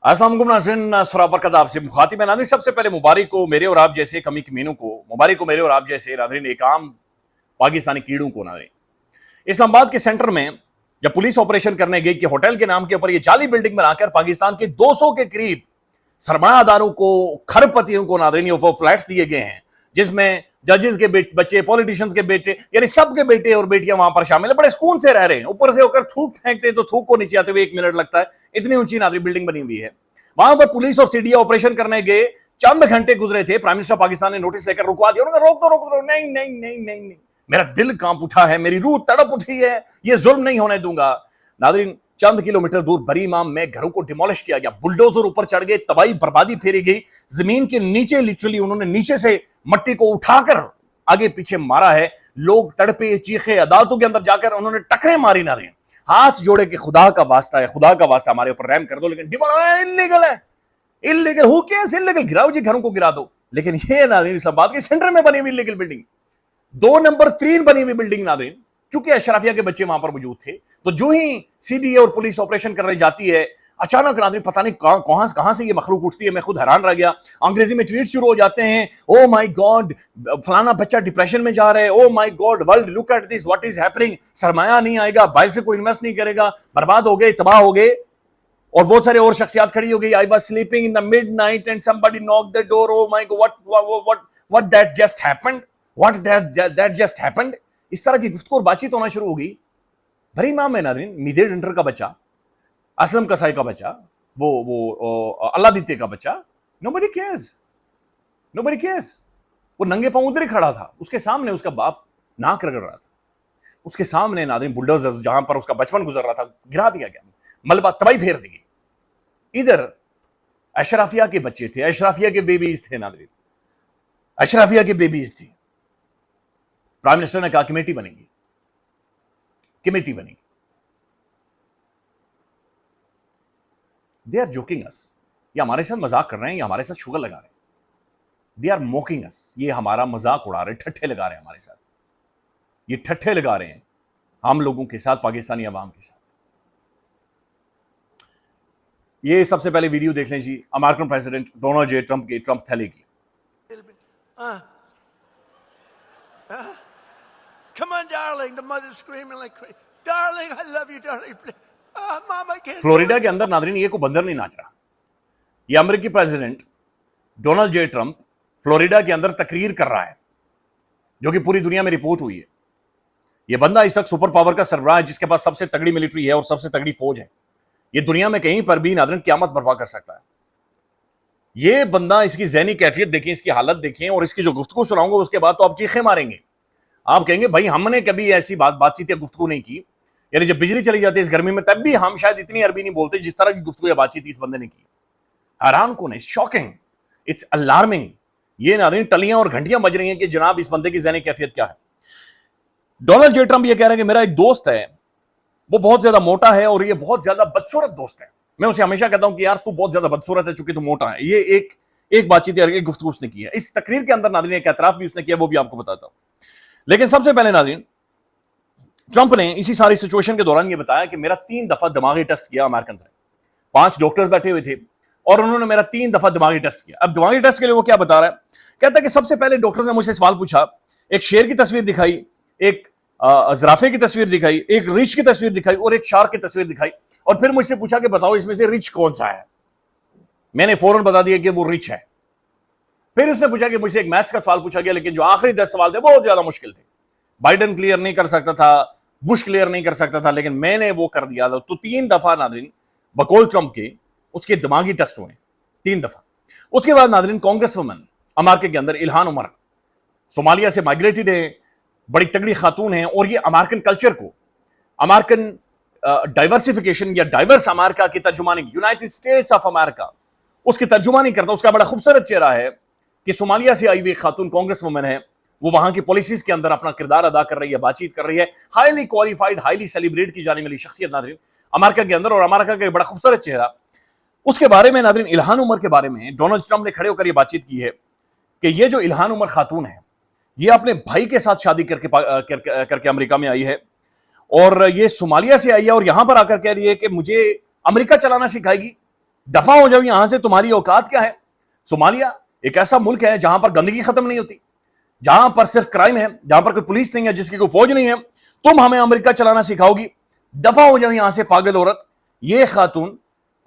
अस्सलाम वालेकुम नाज़रीन, सराबर का आपसे मुखातिब है नाज़रीन। सबसे पहले मुबारक को मेरे और आप जैसे कमी कमीनों को, मुबारक को मेरे और आप जैसे नाज़रीन एक आम पाकिस्तानी कीड़ों को। नाज़रीन, इस्लामाबाद के सेंटर में जब पुलिस ऑपरेशन करने गई कि होटल के नाम के ऊपर ये जाली बिल्डिंग बनाकर पाकिस्तान के 200 के करीब सरमायादारों को, खरबपतियों को नाज़रीन वो फ्लैट्स दिए गए हैं, जिसमें जजेस के बच्चे, पॉलिटिशियंस के बेटे, यानी सबके बेटे और बेटियां वहां पर शामिल है। बड़े सुकून से रह रहे हैं। ऊपर से होकर थूक फेंकते हैं तो थूक को नीचे आते हुए 1 मिनट लगता है, इतनी ऊंची नाज़रीन बिल्डिंग बनी हुई है। वहां पर पुलिस और सीडीए ऑपरेशन करने गए, चंद घंटे गुजरे थे, प्राइम मिनिस्टर पाकिस्तान ने नोटिस लेकर रुकवा दिया। उन्होंने रोक दो, नहीं नहीं नहीं नहीं नहीं, मेरा दिल कांप उठा है, मेरी रूह तड़प उठी है, यह जुल्म नहीं होने दूंगा। नाज़रीन, चंद किलोमीटर दूर बरी इमाम में घरों को डिमोलिश किया गया, बुलडोजर ऊपर चढ़ गए, तबाही बर्बादी फेरी गई। जमीन के नीचे लिटरली उन्होंने नीचे से मट्टी को उठाकर आगे पीछे मारा है। लोग तड़पे, चीखे, अदालतों के अंदर जाकर उन्होंने टकरे मारी। ना रहे, हाथ जोड़े कि खुदा का वास्ता है, खुदा का वास्ता हमारे ऊपर रहम कर दो, लेकिन इलीगल है, इलीगल हु केयर्स, इलीगल गिराओ जी, घरों को गिरा दो। लेकिन ये नाज़रीन इस्लामाबाद के सेंटर में बनी हुई इलीगल बिल्डिंग, 2 नंबर 3 बनी हुई बिल्डिंग। नाज़रीन, चूंकि अशराफिया के बच्चे वहां पर मौजूद थे, तो जो ही सीडीए और पुलिस ऑपरेशन करने जाती है, अचानक नाज़रीन पता नहीं कहां से ये मखलूक उठती है। मैं खुद हैरान रह गया। अंग्रेजी में ट्वीट शुरू हो जाते हैं, ओ माय गॉड, फलाना बच्चा डिप्रेशन में जा रहा है, oh my god world look at this, what is happening. सरमाया नहीं आएगा, बाहर से कोई इन्वेस्ट नहीं करेगा, बर्बाद हो गए, तबाह हो गए। और बहुत सारे और शख्सियात खड़ी हो गई। I was sleeping in the midnight and somebody knocked the door, O my God, what that just happened, what that just happened. इस तरह की गुफ्तगू और बातचीत होना शुरू हो गई। भरी माम में नाज़रीन, मीदे डेंटर का बच्चा, असलम कसाई का बच्चा, वो अल्लादित्य का बच्चा, नोबडी केयर्स, नोबडी केयर्स। वो नंगे पांव उधर ही खड़ा था, उसके सामने उसका बाप नाक रगड़ रहा था, उसके सामने नाज़रीन बुलडोजर जहां पर उसका बचपन गुजर रहा था गिरा दिया गया, मलबा तबाही फेर दी गई। इधर अशराफिया के बच्चे थे, अशराफिया के बेबीज थे। नाज़रीन, अशराफिया के बेबीज थे। प्राइम मिनिस्टर ने कहा कमेटी बनेगी, कमेटी बनेगी। दे आर जोकिंग अस, ये हमारे साथ मजाक कर रहे हैं, ये हमारे साथ शुगर लगा रहे हैं। दे आर मोकिंग अस, ये हमारा मजाक उड़ा रहे, ठट्ठे लगा रहे हैं हमारे साथ, ये ठट्ठे लगा रहे हैं हम लोगों के साथ, पाकिस्तानी अवाम के साथ। ये सबसे पहले वीडियो देख लें जी, American president Donald J Trump के ट्रंप थैले की। Come on, darling. The mother's screaming like crazy. Darling, I love you, darling. Mom, I can't. Florida के अंदर नाज़रीन ये को बंदर नहीं नाच रहा। ये अमेरिकी president Donald J Trump Florida के अंदर तकरीर कर रहा है, जो कि पूरी दुनिया में रिपोर्ट हुई है। ये बंदा इस वक्त सुपर पावर का सरबराह है, जिसके पास सबसे तगड़ी मिलिट्री है और सबसे तगड़ी फौज है। ये दुनिया में कहीं पर भी नाज़रीन क़यामत बर्पा कर सकता है। ये बंदा, इसकी ज़हनी कैफियत देखें, इसकी हालत देखें, और इसकी जो गुफ्तगू सुनाऊंगा उसके बाद तो आप चीखें मारेंगे। आप कहेंगे भाई हमने कभी ऐसी बातचीत या गुफ्तगू नहीं की। यानी जब बिजली चली जाती है इस गर्मी में, तब भी हम शायद इतनी अरबी नहीं बोलते जिस तरह की गुफ्तगू या बातचीत इस बंदे ने की। हैरान कौन है, शॉकिंग, इट्स अलार्मिंग। ये नाज़रीन टलियां और घंटियां बज रही हैं कि जनाब इस बंदे की ज़हनी कैफियत क्या है। डोनाल्ड जे ट्रंप ये कह रहे हैं कि मेरा एक दोस्त है, वो बहुत ज्यादा मोटा है और ये बहुत ज्यादा बदसूरत दोस्त है। मैं उसे हमेशा कहता हूं कि यार तू बहुत ज्यादा बदसूरत है चूंकि तू मोटा है। ये एक बातचीत या एक गुफ्तगू उसने की है। इस तकरीर के अंदर नाज़रीन एक एतराफ भी उसने किया, वो भी आपको बताता हूं। लेकिन सबसे पहले नाज़रीन, ट्रंप ने इसी सारी सिचुएशन के दौरान ये बताया कि मेरा 3 दफा दिमागी टेस्ट किया अमेरिकन ने। 5 डॉक्टर्स बैठे हुए थे और उन्होंने मेरा 3 दफा दिमागी टेस्ट किया। अब दिमागी टेस्ट के लिए वो क्या बता रहा है, कहता है कि सबसे पहले डॉक्टर्स ने मुझसे सवाल पूछा, एक शेर की तस्वीर दिखाई, एक ज़राफे की तस्वीर दिखाई, एक रिच की तस्वीर दिखाई और एक शार्क की तस्वीर दिखाई, और फिर मुझसे पूछा कि बताओ इसमें से रिच कौन सा है। मैंने फौरन बता दिया कि वो रिच है। फिर उसने पूछा कि मुझसे एक मैथ्स का सवाल पूछा गया, लेकिन जो आखिरी 10 सवाल थे बहुत ज्यादा मुश्किल थे। बाइडेन क्लियर नहीं कर सकता था, बुश क्लियर नहीं कर सकता था, लेकिन मैंने वो कर दिया था। तो 3 दफा नाज़रीन बकौल ट्रंप के उसके दिमागी टेस्ट हुए, 3 दफा। उसके बाद नाज़रीन कांग्रेस वुमन अमेरिका के अंदर इल्हान उमर, सोमालिया से माइग्रेटेड है, बड़ी तगड़ी खातून है, और ये अमेरिकन कल्चर को, अमेरिकन डाइवर्सिफिकेशन या डाइवर्स अमेरिका की तर्जुमानी, यूनाइटेड स्टेट्स ऑफ अमेरिका, उसकी तर्जुमानी करता। उसका बड़ा खूबसूरत चेहरा है कि सोमालिया से आई हुई खातून कांग्रेस वुमन है, वो वहां की पॉलिसीज के अंदर अपना किरदार अदा कर रही है, बातचीत कर रही है। हाईली क्वालिफाइड, हाईली सेलिब्रेट की जाने वाली शख्सियत नाज़रीन अमेरिका के अंदर, और अमेरिका का बड़ा खूबसूरत चेहरा। उसके बारे में नाज़रीन इल्हान उमर के बारे में डोनाल्ड ट्रंप ने खड़े होकर यह बातचीत की है कि ये जो इल्हान उमर खातून है, ये अपने भाई के साथ शादी करके अमेरिका में आई है, और ये सोमालिया से आई है, और यहां पर आकर कह रही है कि मुझे अमेरिका चलाना सिखाएगी। दफा हो जाओ यहां से, तुम्हारी औकात क्या है? सोमालिया एक ऐसा मुल्क है जहां पर गंदगी खत्म नहीं होती, जहां पर सिर्फ क्राइम है, जहां पर कोई पुलिस नहीं है, जिसकी कोई फौज नहीं है। तुम हमें अमेरिका चलाना सिखाओगी? दफा हो जाओ यहां से पागल औरत। ये खातून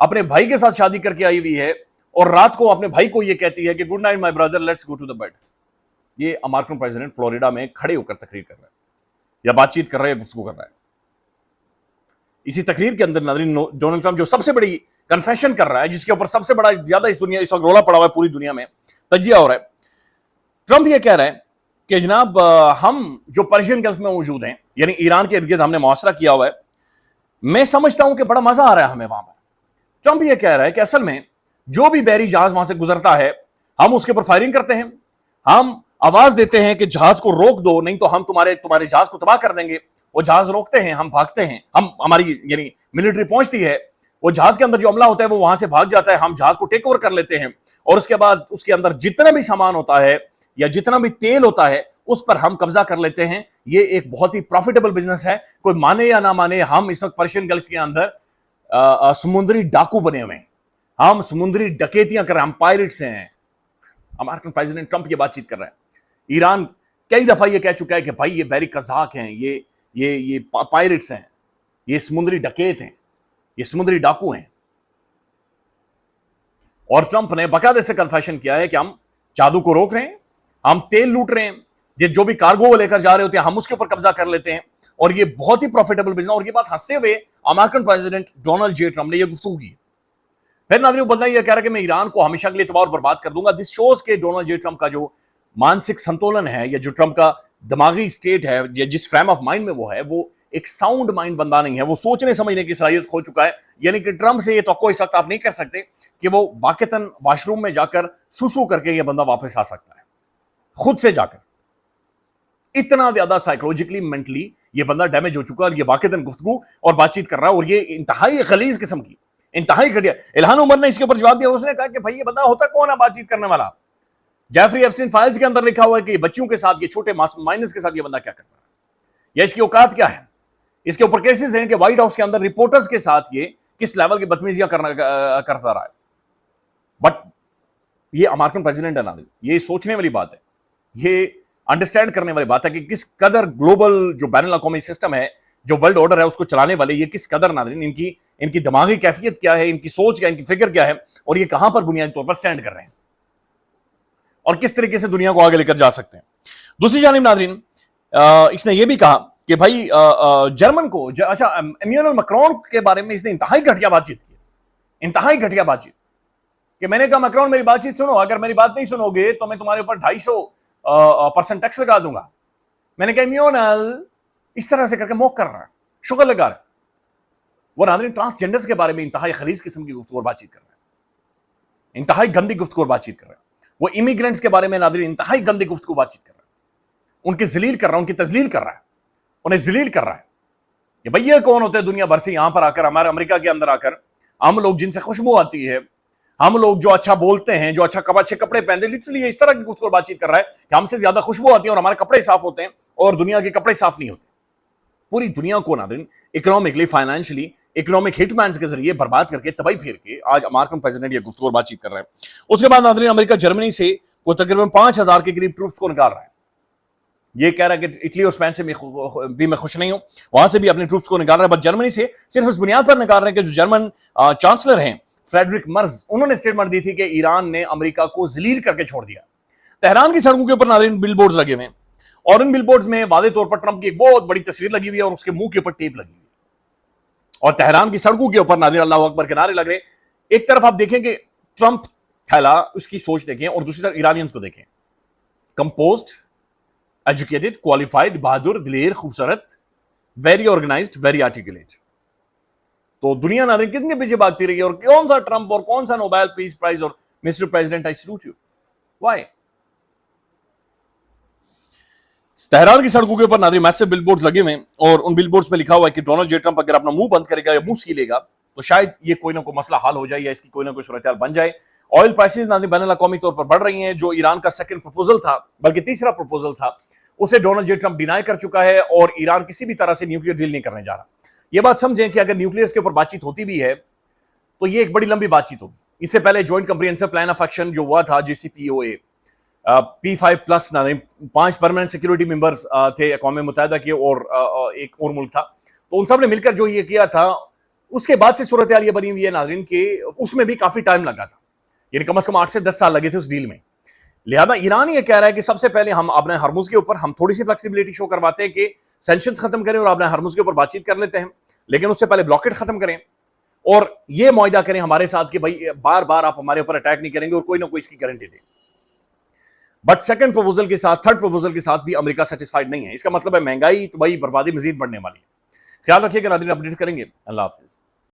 अपने भाई के साथ शादी करके आई हुई है और रात को अपने भाई को ये कहती है कि good night my brother, let's go to the bed. ये अमेरिकन प्रेसिडेंट फ्लोरिडा में खड़े होकर तकरीर कर रहा है, या बातचीत कर रहा है, या गुफ्तगू कर रहा है। इसी तकरीर के अंदर नाज़रीन डोनाल्ड ट्रंप जो सबसे बड़ी कन्फेशन कर रहा है, जिसके ऊपर सबसे बड़ा ज्यादा इस वक्त रोला पड़ा हुआ है पूरी दुनिया में, तजिया हो रहा है। ट्रंप ये कह रहा है कि जनाब हम जो पर्शियन गल्फ में मौजूद हैं, यानी ईरान के इर्द गिर्द हमने मुआसरा किया हुआ है, मैं समझता हूं कि बड़ा मजा आ रहा है हमें वहां पर। ट्रंप ये कह रहा है कि असल में जो भी बहरी जहाज वहां से गुजरता है, हम उसके ऊपर फायरिंग करते हैं, हम आवाज देते हैं कि जहाज को रोक दो, नहीं तो हम तुम्हारे जहाज को तबाह कर देंगे। वो जहाज रोकते हैं, हम भागते हैं, हमारी यानी मिलिट्री पहुंचती है, वो जहाज के अंदर जो अमला होता है वो वहां से भाग जाता है, हम जहाज को टेक ओवर कर लेते हैं, और उसके बाद उसके अंदर जितना भी सामान होता है या जितना भी तेल होता है उस पर हम कब्जा कर लेते हैं। ये एक बहुत ही प्रॉफिटेबल बिजनेस है। कोई माने या ना माने, हम इस वक्त पर्शियन गल्फ के अंदर समुद्री डाकू बने हुए हैं, हम समुद्री डकैतियां कर रहे हैं, हम पायरेट्स हैं। अमेरिकन प्रेसिडेंट ट्रंप ये बातचीत कर रहे हैं। ईरान कई दफा ये कह चुका है कि भाई ये बहरी कज़ाक हैं, ये पायरेट्स हैं, ये समुद्री डकैत हैं, ये समुद्री डाकू हैं। और ट्रंप ने बाकायदे से कन्फेशन किया है कि हम जादू को रोक रहे हैं, हम तेल लूट रहे हैं, ये जो भी कार्गो वो लेकर जा रहे होते हैं हम उसके ऊपर कब्जा कर लेते हैं, और ये बहुत ही प्रॉफिटेबल बिजनेस। और ये बात हंसते हुए American president Donald J Trump ने ये गुफ्तगू की। फिर नाज़रीन बंदा ये कह रहा है कि मैं ईरान को हमेशा के लिए तबाह और बर्बाद कर दूंगा। दिस शोज के डोनाल्ड जे ट्रंप का जो मानसिक संतुलन है, या जो ट्रंप का दिमागी स्टेट है, या जिस फ्रेम ऑफ माइंड में वो है, वो एक साउंड माइंड बंदा नहीं है। वो सोचने समझने की सलाहियत खो चुका है। यानी कि ट्रंप से ये तो इस वक्त आप नहीं कर सकते कि वो वाकतन वॉशरूम में जाकर सुसु करके ये बंदा वापस आ सकता है, खुद से जाकर। इतना ज्यादा साइकोलॉजिकली मेंटली ये बंदा डैमेज हो चुका है, और ये वाकईतन गुफ्तगू और बातचीत कर रहा है, और ये इंतहाई खलीज किस्म की, इंतहाई घटिया। इल्हान उमर ने इसके ऊपर जवाब दिया। उसने कहा कि भाई ये बंदा होता कौन है बातचीत करने वाला? जेफरी एप्स्टीन फाइल्स के अंदर लिखा हुआ है कि बच्चों के साथ, ये छोटे माइनर्स के साथ ये बंदा क्या करता है, या इसकी औकात क्या है। इसके ऊपर केसेस हैं कि व्हाइट हाउस के अंदर रिपोर्टर्स के साथ ये किस लेवल की बदतमीजियां करता रहा है। बट ये अमेरिकन प्रेसिडेंट है ना, ये सोचने वाली बात है, ये अंडरस्टैंड करने वाली बात है कि किस कदर ग्लोबल जो बैनुल अक़वामी सिस्टम है, जो वर्ल्ड ऑर्डर है, उसको चलाने वाले ये किस कदर नाज़रीन, इनकी दिमागी कैफियत क्या है, इनकी सोच क्या है, इनकी फिक्र क्या है, और ये कहां पर बुनियादी तौर पर स्टैंड कर रहे हैं, और किस तरीके से दुनिया को आगे लेकर जा सकते हैं। दूसरी जानिब नाज़रीन इसने ये भी कहा कि भाई जर्मन को अच्छा इमैनुअल मैक्रोन के बारे में इसने इंतहाई घटिया बातचीत की, इंतहाई घटिया बातचीत, कि मैंने कहा मैक्रोन मेरी बातचीत सुनो, अगर मेरी बात नहीं सुनोगे तो मैं तुम्हारे ऊपर 250% टैक्स लगा दूंगा। मैंने कहा इमैनुअल इस तरह से करके मौक कर रहा है, शुगर लगा रहा है। वो नाज़रीन ट्रांसजेंडर्स के बारे में इंतहाई खलीज किस्म की गुफ्तगू और बातचीत कर रहा है, इंतहाई गंदी गुफ्तगू और बातचीत कर रहा है। वो इमिग्रेंट्स के बारे में नाज़रीन इंतहाई गंदी गुफ्तगू बातचीत कर रहा है, उनकी जलील कर रहा है, उनकी तजलील कर रहा है, उन्हें जलील कर रहा है कि भैया कौन होते हैं दुनिया भर से यहां पर आकर, हमारे अमेरिका के अंदर आकर, हम लोग जिनसे खुशबू आती है, हम लोग जो अच्छा बोलते हैं, जो अच्छे कपड़े पहनते हैं, लिटरली इस तरह की गुफ्तगू बातचीत कर रहा है कि हमसे ज्यादा खुशबू आती है और हमारे कपड़े साफ होते हैं और दुनिया के कपड़े साफ नहीं होते। पूरी दुनिया को नाज़रीन इकोनॉमिकली, फाइनेंशियली, इकोनॉमिक हिटमैन्स के जरिए बर्बाद करके, तबाही फेर के आज अमेरिकन प्रेसिडेंट ये गुफ्तगू और बातचीत कर रहे हैं। उसके बाद नाज़रीन अमेरिका जर्मनी से वो तकरीबन 5000 के करीब ट्रूप्स को निकाल रहा है। ये कह रहा है कि इटली और स्पेन से भी मैं खुश नहीं हूं, वहां से भी अपने ट्रूप्स को निकाल रहा है, बट जर्मनी से सिर्फ इस बुनियाद पर निकाल रहे हैं कि जो जर्मन चांसलर हैं फ्रेडरिक मर्ज, उन्होंने स्टेटमेंट दी थी कि ईरान ने अमेरिका को जलील करके छोड़ दिया। तेहरान की सड़कों के ऊपर नाज़रीन बिलबोर्ड्स लगे हुए हैं, और इन बिलबोर्ड्स में वादे तौर पर ट्रंप की एक बहुत बड़ी तस्वीर लगी हुई है और उसके मुंह के ऊपर टेप लगी हुई है, और तेहरान की सड़कों के ऊपर नाज़रीन अल्लाह अकबर के नारे लग रहे। एक तरफ आप देखें कि ट्रंप थैला, उसकी सोच देखें, और दूसरी तरफ ईरानियंस को देखें, कंपोज्ड, एजुकेटेड, क्वालिफाइड, बहादुर, दिलेर, खूबसूरत, वेरी ऑर्गेनाइज्ड, वेरी आर्टिकुलेट। तो दुनिया नाज़रीन कितने पीछे भागती रही है, और कौन सा ट्रंप और कौन सा नोबेल पीस प्राइज और mister president, I salute you. Why? Tehran की सड़कों के ऊपर नाज़रीन मैसिव बिलबोर्ड्स लगे हुए हैं, और उन बिलबोर्ड्स में लिखा हुआ है कि डोनाल्ड जे ट्रंप अगर अपना मुंह बंद करेगा या मुंह सीलेगा तो शायद ये कोई ना कोई मसला हल हो जाए, या इसकी कोई ना कोई सूरत हाल बन जाए। ऑयल प्राइसेस नाज़रीन बैनुल अक़वामी तौर पर बढ़ रही हैं। जो ईरान का सेकंड प्रपोजल था, बल्कि तीसरा प्रपोजल था, उसे डोनाल्ड जे ट्रंप डिनाई कर चुका है, और ईरान किसी भी तरह से न्यूक्लियर डील नहीं करने जा रहा। यह बात समझें कि अगर न्यूक्लियर के ऊपर बातचीत होती भी है तो ये एक बड़ी लंबी बातचीत होगी। इससे पहले joint comprehensive plan of action जो हुआ था JCPOA, P5+ ना 5 परमानेंट सिक्योरिटी मेंबर्स थे अक़वाम मुत्तहिदा के, और एक और मुल्क था, तो उन सब ने मिलकर जो ये किया था, उसके बाद से सूरत हाल ये बनी हुई है नाज़रीन कि उसमें भी काफी टाइम लगा था, यानी कम से कम 8 से 10 साल लगे थे उस डील में। लिहाजा ईरान ये कह रहा है कि सबसे पहले हम अपने हरमुज के ऊपर हम थोड़ी सी फ्लेक्सिबिलिटी शो करवाते हैं कि सैंक्शंस खत्म करें और अपने हरमुज के ऊपर बातचीत कर लेते हैं, लेकिन उससे पहले ब्लॉकेट खत्म करें और ये मुआहिदा करें हमारे साथ कि भाई बार बार आप हमारे ऊपर अटैक नहीं करेंगे और कोई ना कोई इसकी guarantee they. But second proposal के साथ, थर्ड प्रपोजल के साथ भी अमेरिका सेटिस्फाइड नहीं है। इसका मतलब है महंगाई तो भाई बर्बादी मजीद बढ़ने वाली है। ख्याल रखिएगा नाज़रीन, अपडेट करेंगे। अल्लाह हाफिज।